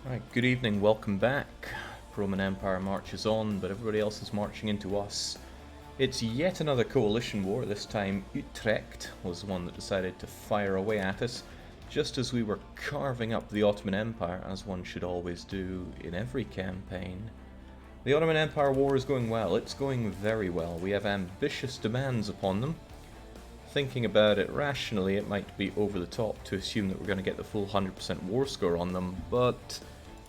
Right, good evening, welcome back. PRoman Empire marches on, but everybody else is marching into us. It's yet another coalition war. This time Utrecht was the one that decided to fire away at us, just as we were carving up the Ottoman Empire, as one should always do in every campaign. The Ottoman Empire war is going well. It's going very well. We have ambitious demands upon them. Thinking about it rationally, it might be over the top to assume that we're going to get the full 100% war score on them, but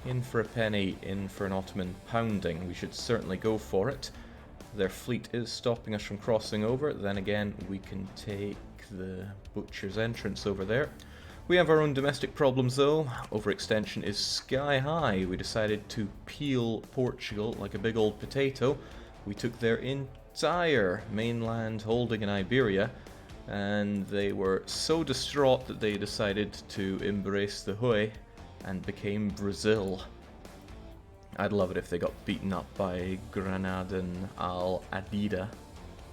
in for a penny, in for an Ottoman pounding. We should certainly go for it. Their fleet is stopping us from crossing over. Then again, we can take the Butcher's entrance over there. We have our own domestic problems though. Overextension is sky high. We decided to peel Portugal like a big old potato. We took their entire mainland holding in Iberia, and they were so distraught that they decided to embrace the Hui and became Brazil. I'd love it if they got beaten up by Granadan Al-Adida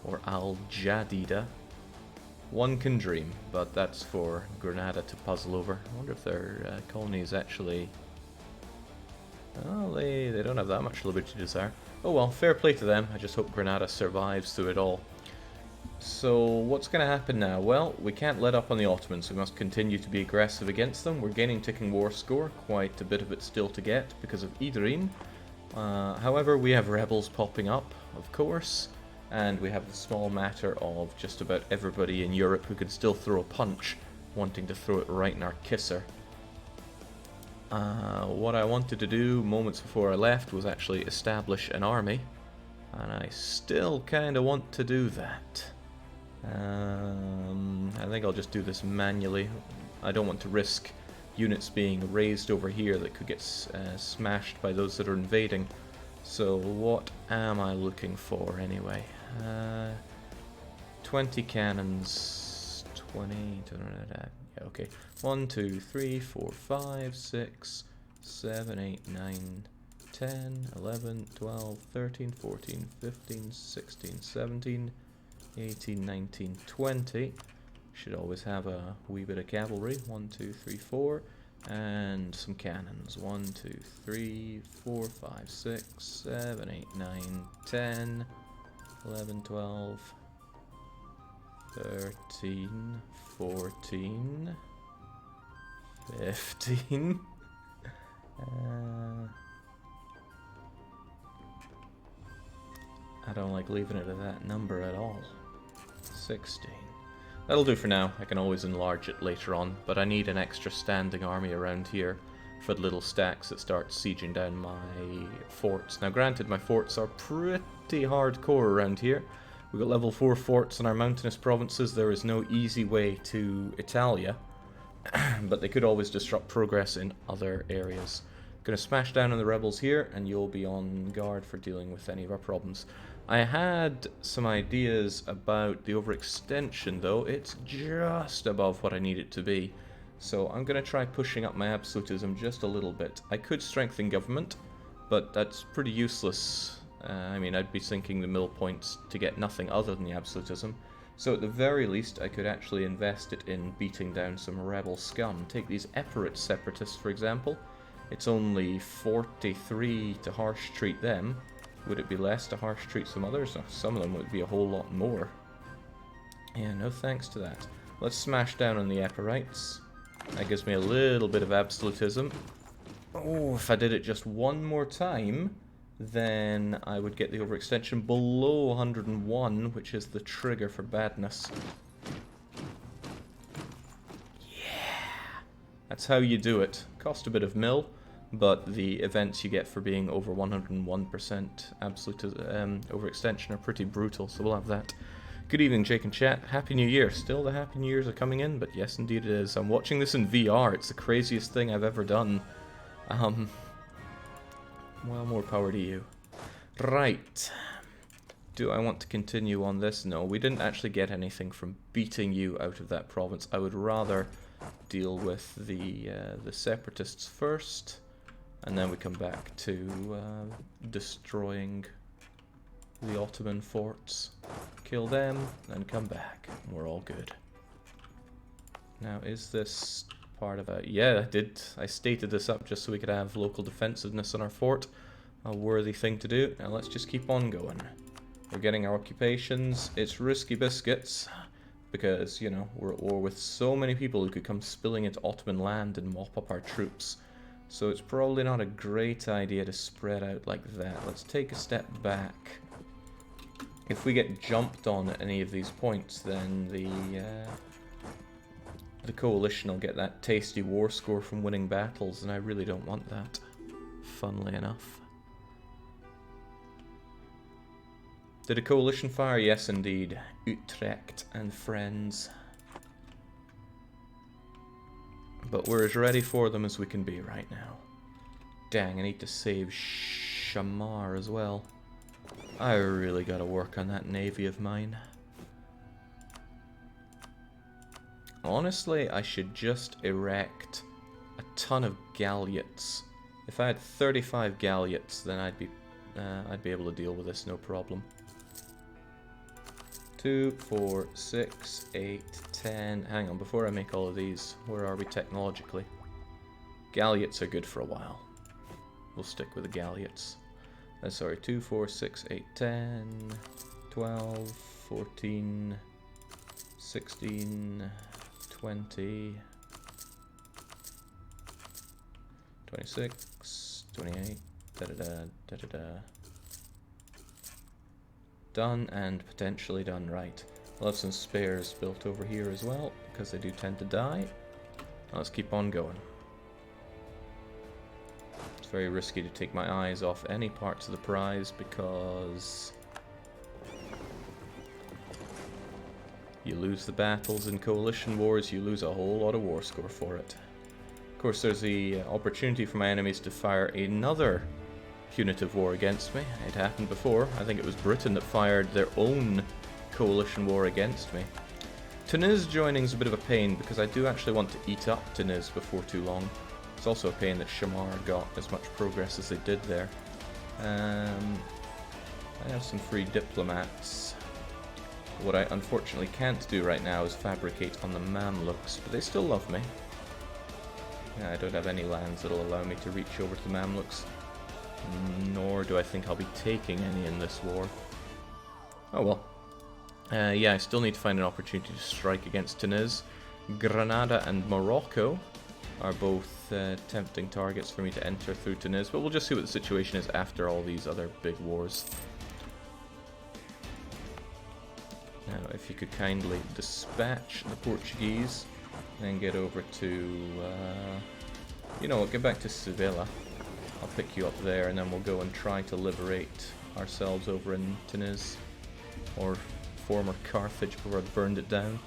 or Al-Jadida. One can dream, but that's for Granada to puzzle over. I wonder if their colonies actually... Oh, they don't have that much liberty to desire. Oh well, fair play to them. I just hope Granada survives through it all. So what's going to happen now? Well, we can't let up on the Ottomans. We must continue to be aggressive against them. We're gaining ticking war score, quite a bit of it still to get because of Idrin. However, we have rebels popping up, of course, and we have the small matter of just about everybody in Europe who can still throw a punch, wanting to throw it right in our kisser. What I wanted to do moments before I left was actually establish an army, and I still kind of want to do that. I think I'll just do this manually. I don't want to risk units being raised over here that could get smashed by those that are invading. So what am I looking for anyway? 20 cannons, 20, yeah, okay. 1, 2, 3, 4, 5, 6, 7, 8, 9, 10, 11, 12, 13, 14, 15, 16, 17, 18, 19, 20. Should always have a wee bit of cavalry. 1, 2, 3, 4. And some cannons. 1, 2, 3, 4, 5, 6, 7, 8, 9, 10, 11, 12, 13, 14, 15. I don't like leaving it at that number at all. 16. That'll do for now. I can always enlarge it later on, but I need an extra standing army around here for the little stacks that start sieging down my forts. Now granted, my forts are pretty hardcore around here. We've got level 4 forts in our mountainous provinces. There is no easy way to Italia, but they could always disrupt progress in other areas. Gonna smash down on the rebels here, and you'll be on guard for dealing with any of our problems. I had some ideas about the overextension though. It's just above what I need it to be. So I'm going to try pushing up my absolutism just a little bit. I could strengthen government, but that's pretty useless. I mean, I'd be sinking the mill points to get nothing other than the absolutism. So at the very least, I could actually invest it in beating down some rebel scum. Take these Epirate separatists, for example. It's only 43 to harsh treat them. Would it be less to harsh treat some others? Some of them would be a whole lot more. Yeah, no thanks to that. Let's smash down on the Epirites. That gives me a little bit of absolutism. Oh, if I did it just one more time, then I would get the overextension below 101, which is the trigger for badness. Yeah! That's how you do it. Cost a bit of mill, but the events you get for being over 101% absolute overextension are pretty brutal, so we'll have that. Good evening, Jake and chat. Happy New Year. Still the Happy New Years are coming in, but yes, indeed it is. I'm watching this in VR. It's the craziest thing I've ever done. Well, more power to you. Right. Do I want to continue on this? No, we didn't actually get anything from beating you out of that province. I would rather deal with the separatists first, and then we come back to destroying the Ottoman forts. Kill them, then come back. We're all good. Now, is this part of a... Yeah, I did. I stated this up just so we could have local defensiveness on our fort. A worthy thing to do. Now let's just keep on going. We're getting our occupations. It's risky biscuits. Because, you know, we're at war with so many people who could come spilling into Ottoman land and mop up our troops. So it's probably not a great idea to spread out like that. Let's take a step back. If we get jumped on at any of these points, then the coalition will get that tasty war score from winning battles, and I really don't want that, funnily enough. Did a coalition fire? Yes, indeed. Utrecht and friends. But we're as ready for them as we can be right now. Dang, I need to save Shamar as well. I really gotta work on that navy of mine. Honestly, I should just erect a ton of galleots. If I had 35 galleots, then I'd be able to deal with this, no problem. 2, 4, 6, 8, 10. Hang on, before I make all of these, where are we technologically? Galleots are good for a while. We'll stick with the galleots. Sorry, 2, 4, 6, 8, 10, 12, 14, 16, 20, 26, 28, da-da-da. Done and potentially done. Right. We'll have some spares built over here as well, because they do tend to die. Let's keep on going. It's very risky to take my eyes off any parts of the prize, because you lose the battles in coalition wars, you lose a whole lot of war score for it. Of course, there's the opportunity for my enemies to fire another punitive war against me. It happened before. I think it was Britain that fired their own coalition war against me. Tunis joining is a bit of a pain, because I do actually want to eat up Tunis before too long. It's also a pain that Shamar got as much progress as they did there. I have some free diplomats. What I unfortunately can't do right now is fabricate on the Mamluks, but they still love me. Yeah, I don't have any lands that'll allow me to reach over to the Mamluks. Nor do I think I'll be taking any in this war. Oh well. Yeah, I still need to find an opportunity to strike against Tunis. Granada and Morocco are both tempting targets for me to enter through Tunis, but we'll just see what the situation is after all these other big wars. Now, if you could kindly dispatch the Portuguese, and get over to, you know what, get back to Sevilla. I'll pick you up there, and then we'll go and try to liberate ourselves over in Tunis, or former Carthage before I burned it down.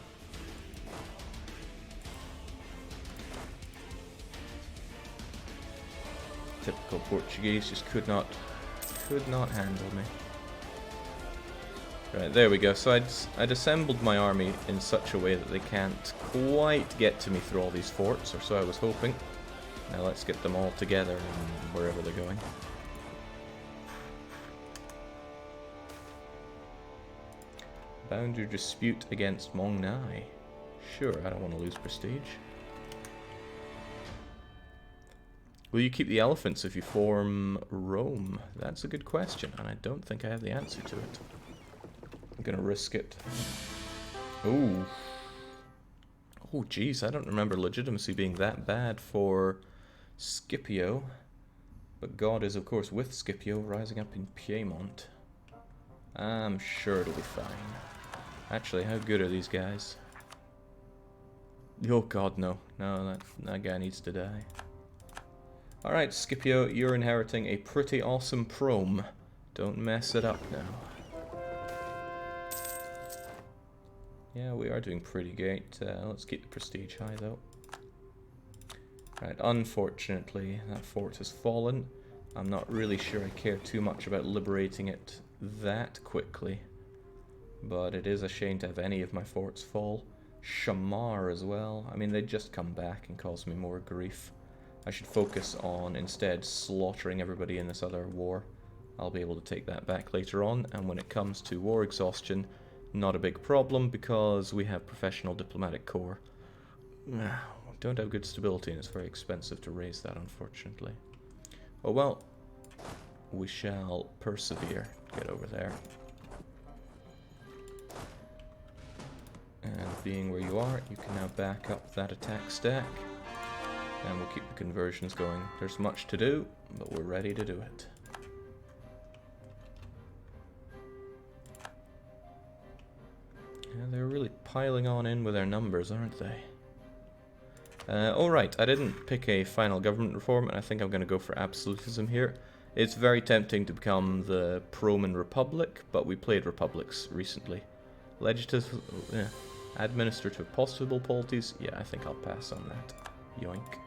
Typical Portuguese, just could not handle me. Right, there we go. So I'd assembled my army in such a way that they can't quite get to me through all these forts, or so I was hoping. Now let's get them all together and wherever they're going. Boundary dispute against Mongnai. Sure, I don't want to lose prestige. Will you keep the elephants if you form Rome? That's a good question, and I don't think I have the answer to it. I'm gonna risk it. Ooh. Oh, geez, I don't remember legitimacy being that bad for Scipio. But God is, of course, with Scipio, rising up in Piedmont. I'm sure it'll be fine. Actually, how good are these guys? Oh God, no. No, that guy needs to die. Alright, Scipio, you're inheriting a pretty awesome prom. Don't mess it up now. Yeah, we are doing pretty great. Let's keep the prestige high, though. Right, unfortunately, that fort has fallen. I'm not really sure I care too much about liberating it that quickly. But it is a shame to have any of my forts fall. Shamar as well. I mean, they'd just come back and cause me more grief. I should focus on, instead, slaughtering everybody in this other war. I'll be able to take that back later on, and when it comes to war exhaustion, not a big problem, because we have professional diplomatic corps. don't have good stability, and it's very expensive to raise that, unfortunately. Oh well, we shall persevere. Get over there. And being where you are, you can now back up that attack stack. And we'll keep the conversions going. There's much to do, but we're ready to do it. Yeah, they're really piling on in with their numbers, aren't they? Alright, I didn't pick a final government reform, and I think I'm going to go for absolutism here. It's very tempting to become the PRoman Republic, but we played republics recently. Legislative, administrative possible polities, yeah, I think I'll pass on that. Yoink.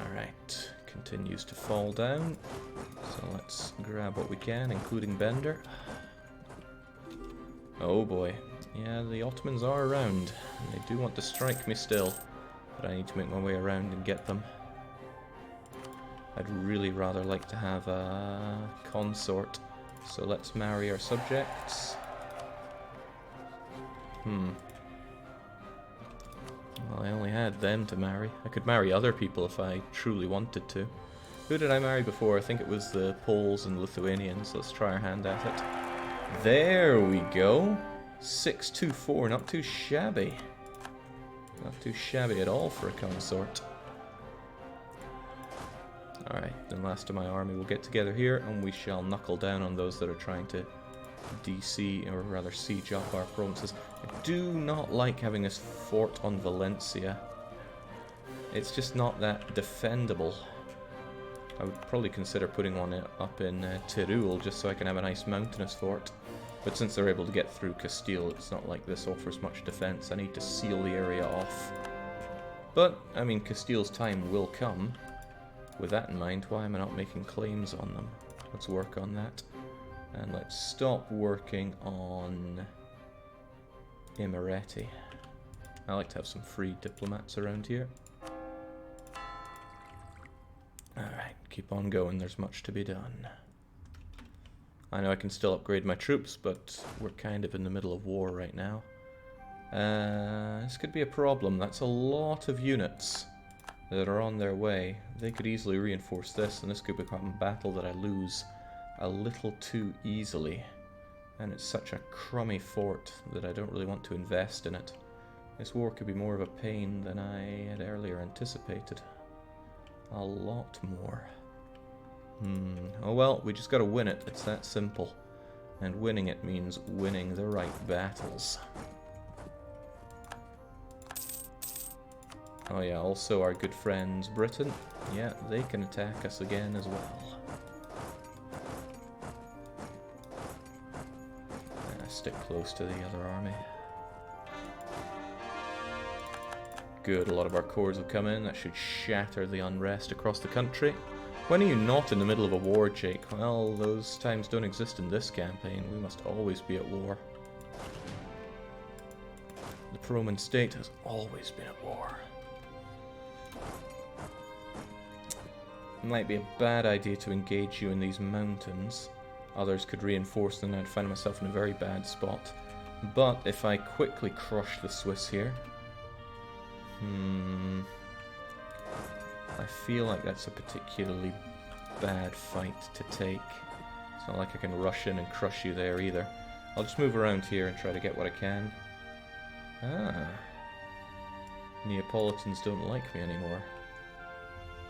Alright, continues to fall down. So let's grab what we can, including Bender. Oh boy. Yeah, the Ottomans are around. And they do want to strike me still. But I need to make my way around and get them. I'd really rather like to have a consort. So let's marry our subjects. Well, I only had them to marry. I could marry other people if I truly wanted to. Who did I marry before? I think it was the Poles and Lithuanians. Let's try our hand at it. There we go. 624, not too shabby. Not too shabby at all for a consort. Alright, then last of my army will get together here, and we shall knuckle down on those that are trying to DC, or rather siege up our provinces. I do not like having this fort on Valencia. It's just not that defendable. I would probably consider putting one up in Teruel, just so I can have a nice mountainous fort. But since they're able to get through Castile, it's not like this offers much defense. I need to seal the area off. But, I mean, Castile's time will come. With that in mind, why am I not making claims on them? Let's work on that. And let's stop working on Imereti. I like to have some free diplomats around here. Alright, keep on going, there's much to be done. I know I can still upgrade my troops, but we're kind of in the middle of war right now. This could be a problem. That's a lot of units that are on their way. They could easily reinforce this, and this could become a battle that I lose a little too easily. And it's such a crummy fort that I don't really want to invest in it. This war could be more of a pain than I had earlier anticipated. A lot more. Oh well, we just gotta win it. It's that simple. And winning it means winning the right battles. Oh yeah, also our good friends Britain. Yeah, they can attack us again as well. Stick close to the other army. Good, a lot of our corps have come in. That should shatter the unrest across the country. When are you not in the middle of a war, Jake? Well, those times don't exist in this campaign. We must always be at war. The PRoman state has always been at war. It might be a bad idea to engage you in these mountains. Others could reinforce them and I'd find myself in a very bad spot. But if I quickly crush the Swiss here... I feel like that's a particularly bad fight to take. It's not like I can rush in and crush you there either. I'll just move around here and try to get what I can. Ah. Neapolitans don't like me anymore.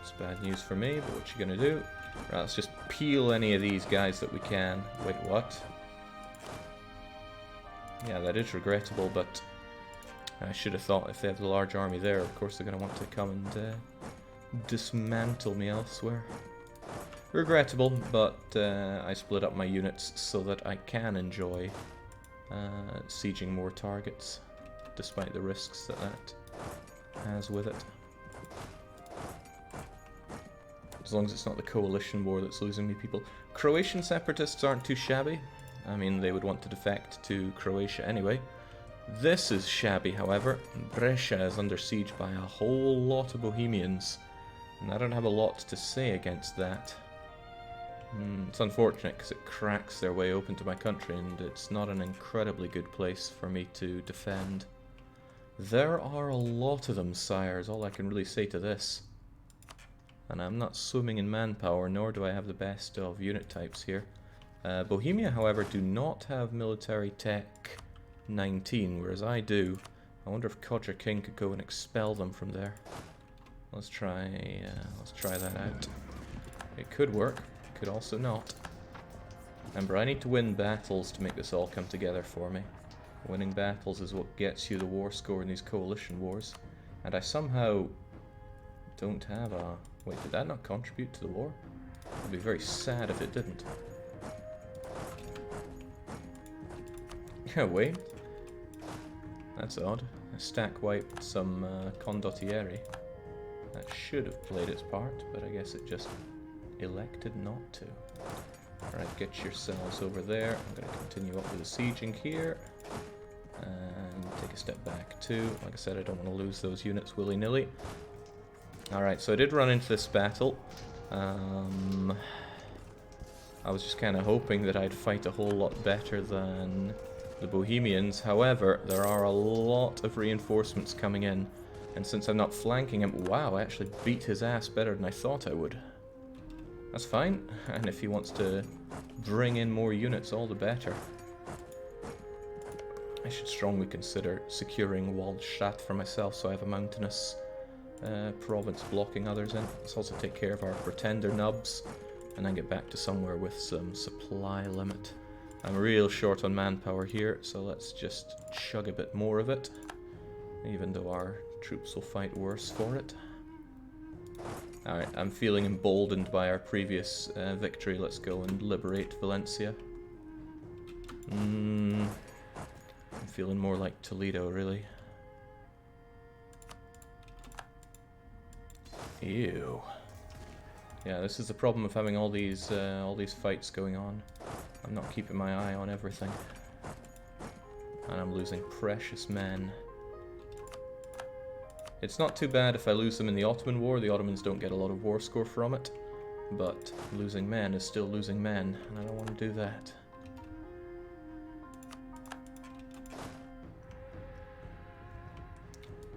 It's bad news for me, but what you gonna do? Right, let's just peel any of these guys that we can. Wait, what? Yeah, that is regrettable, but I should have thought if they have the large army there, of course they're going to want to come and dismantle me elsewhere. Regrettable, but I split up my units so that I can enjoy sieging more targets, despite the risks that that has with it. As long as it's not the coalition war that's losing me people. Croatian separatists aren't too shabby. I mean, they would want to defect to Croatia anyway. This is shabby, however. Brescia is under siege by a whole lot of Bohemians. And I don't have a lot to say against that. It's unfortunate because it cracks their way open to my country, and it's not an incredibly good place for me to defend. There are a lot of them, sire, is all I can really say to this. And I'm not swimming in manpower, nor do I have the best of unit types here. Bohemia, however, do not have military tech 19, whereas I do. I wonder if Codger King could go and expel them from there. Let's try that out. It could work, could also not. Remember, I need to win battles to make this all come together for me. Winning battles is what gets you the war score in these coalition wars. And I somehow don't have a... Wait, did that not contribute to the war? I'd be very sad if it didn't. Yeah, wait. That's odd. I stack wiped some condottieri. That should have played its part, but I guess it just elected not to. Alright, get yourselves over there. I'm going to continue up with the sieging here. And take a step back too. Like I said, I don't want to lose those units willy-nilly. Alright, so I did run into this battle. I was just kind of hoping that I'd fight a whole lot better than the Bohemians. However, there are a lot of reinforcements coming in. And since I'm not flanking him, wow, I actually beat his ass better than I thought I would. That's fine. And if he wants to bring in more units, all the better. I should strongly consider securing Waldstadt for myself so I have a mountainous province blocking others in. Let's also take care of our pretender nubs and then get back to somewhere with some supply limit. I'm real short on manpower here, so let's just chug a bit more of it, even though our troops will fight worse for it. Alright, I'm feeling emboldened by our previous victory. Let's go and liberate Valencia. I'm feeling more like Toledo, really. Ew. Yeah, this is the problem of having all these fights going on. I'm not keeping my eye on everything. And I'm losing precious men. It's not too bad if I lose them in the Ottoman War. The Ottomans don't get a lot of war score from it. But losing men is still losing men, and I don't want to do that.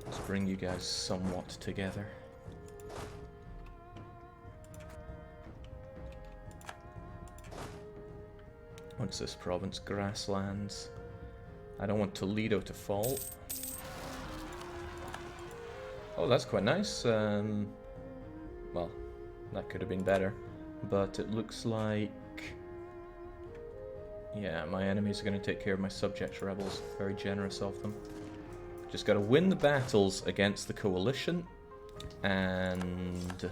Let's bring you guys somewhat together. What's this province? Grasslands. I don't want Toledo to fall. Oh, that's quite nice. Well, that could have been better. But it looks like... yeah, my enemies are going to take care of my subject rebels. Very generous of them. Just got to win the battles against the coalition. And...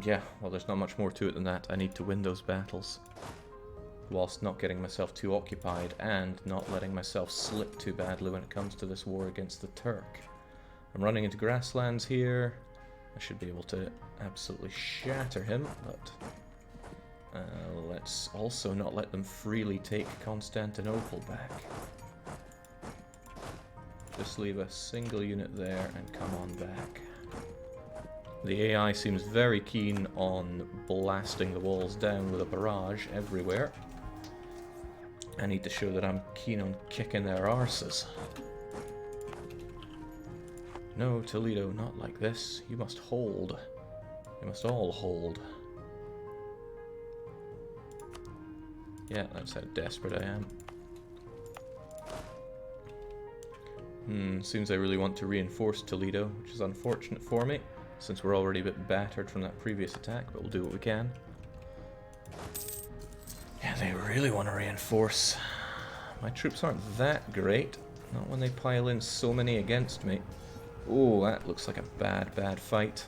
yeah, well, there's not much more to it than that. I need to win those battles whilst not getting myself too occupied and not letting myself slip too badly when it comes to this war against the Turk. I'm running into grasslands here. I should be able to absolutely shatter him, but let's also not let them freely take Constantinople back. Just leave a single unit there and come on back. The AI seems very keen on blasting the walls down with a barrage everywhere. I need to show that I'm keen on kicking their arses. No, Toledo, not like this. You must hold. You must all hold. Yeah, that's how desperate I am. Seems I really want to reinforce Toledo, which is unfortunate for me, since we're already a bit battered from that previous attack, but we'll do what we can. Yeah, they really want to reinforce. My troops aren't that great, not when they pile in so many against me. Oh, that looks like a bad, bad fight.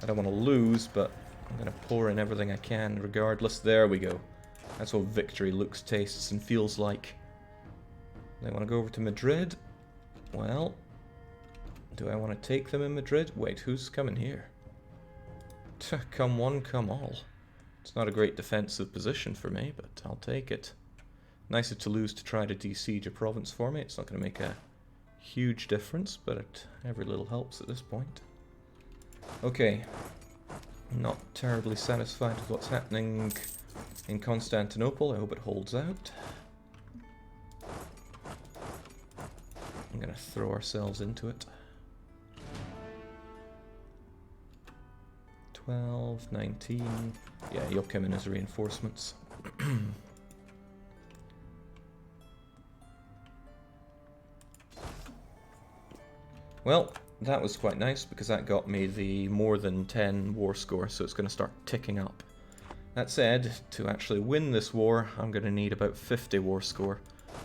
I don't want to lose, but I'm going to pour in everything I can regardless. There we go. That's what victory looks, tastes, and feels like. They want to go over to Madrid. Well, do I want to take them in Madrid? Wait, who's coming here? Come one, come all. It's not a great defensive position for me, but I'll take it. Nice of Toulouse to try to de-siege a province for me. It's not going to make a huge difference, but every little helps at this point. Okay. Not terribly satisfied with what's happening in Constantinople. I hope it holds out. I'm going to throw ourselves into it. 12, 19. Yeah, you'll come in as reinforcements. Well, that was quite nice because that got me the more than 10 war score, so it's going to start ticking up. That said, to actually win this war, I'm going to need about 50 war score,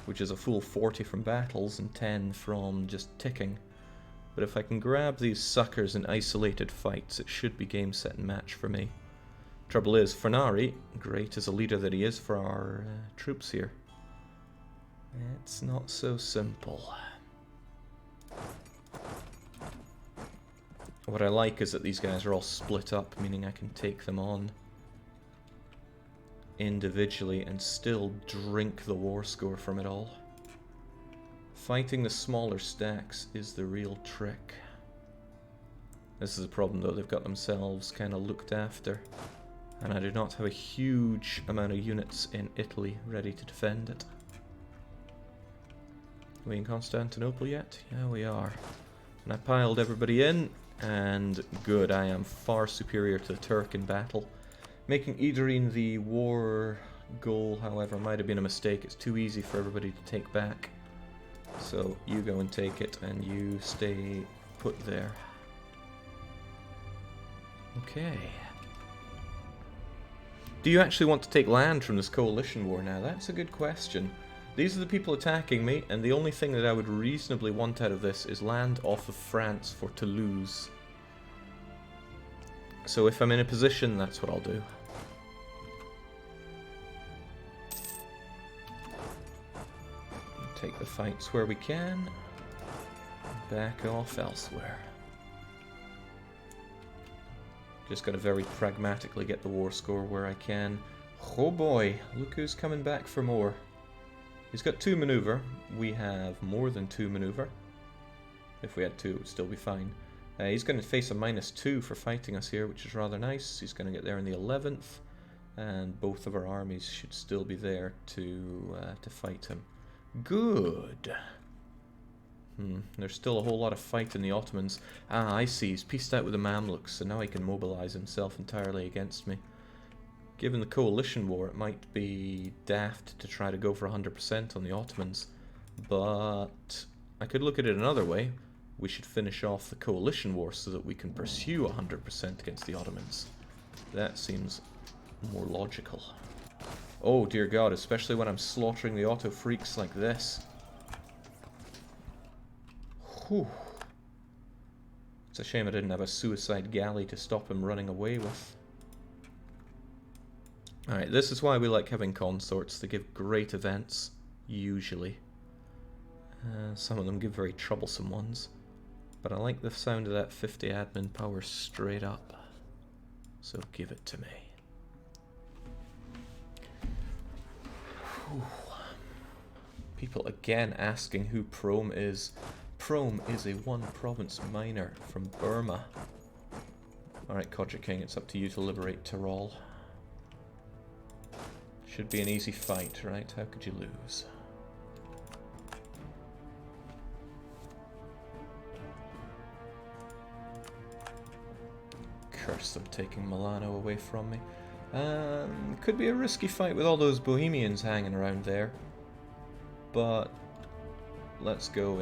which is a full 40 from battles and 10 from just ticking. But if I can grab these suckers in isolated fights, it should be game, set, and match for me. Trouble is, Fernari, great as a leader that he is for our troops here, it's not so simple. What I like is that these guys are all split up, meaning I can take them on individually and still drink the war score from it all. Fighting the smaller stacks is the real trick. This is a problem though, they've got themselves kind of looked after, and I do not have a huge amount of units in Italy ready to defend it. Are we in Constantinople yet? Yeah, we are. And I piled everybody in, and good, I am far superior to the Turk in battle. Making Idarine the war goal, however, might have been a mistake. It's too easy for everybody to take back. So you go and take it, and you stay put there. Okay. Do you actually want to take land from this coalition war now? That's a good question. These are the people attacking me, and the only thing that I would reasonably want out of this is land off of France for Toulouse. So if I'm in a position, that's what I'll do. Take the fights where we can, back off elsewhere. Just gotta very pragmatically get the war score where I can. Oh boy, look who's coming back for more. He's got 2 maneuver. We have more than 2 maneuver. If we had 2, it would still be fine. He's going to face a -2 for fighting us here, which is rather nice. He's going to get there in the 11th, and both of our armies should still be there to fight him. Good. There's still a whole lot of fight in the Ottomans. Ah, I see. He's pieced out with the Mamluks, so now he can mobilize himself entirely against me. Given the coalition war, it might be daft to try to go for 100% on the Ottomans, but I could look at it another way. We should finish off the coalition war so that we can pursue 100% against the Ottomans. That seems more logical. Oh dear God, especially when I'm slaughtering the Otto freaks like this. Whew. It's a shame I didn't have a suicide galley to stop him running away with. Alright, this is why we like having consorts. They give great events, usually. Some of them give very troublesome ones. But I like the sound of that 50 admin power straight up. So give it to me. Whew. People again asking who PRoman is. PRoman is a one-province miner from Burma. Alright, Kodja King, it's up to you to liberate Tyrol. Should be an easy fight, right? How could you lose? Curse them taking Milano away from me. Could be a risky fight with all those Bohemians hanging around there. But let's go in.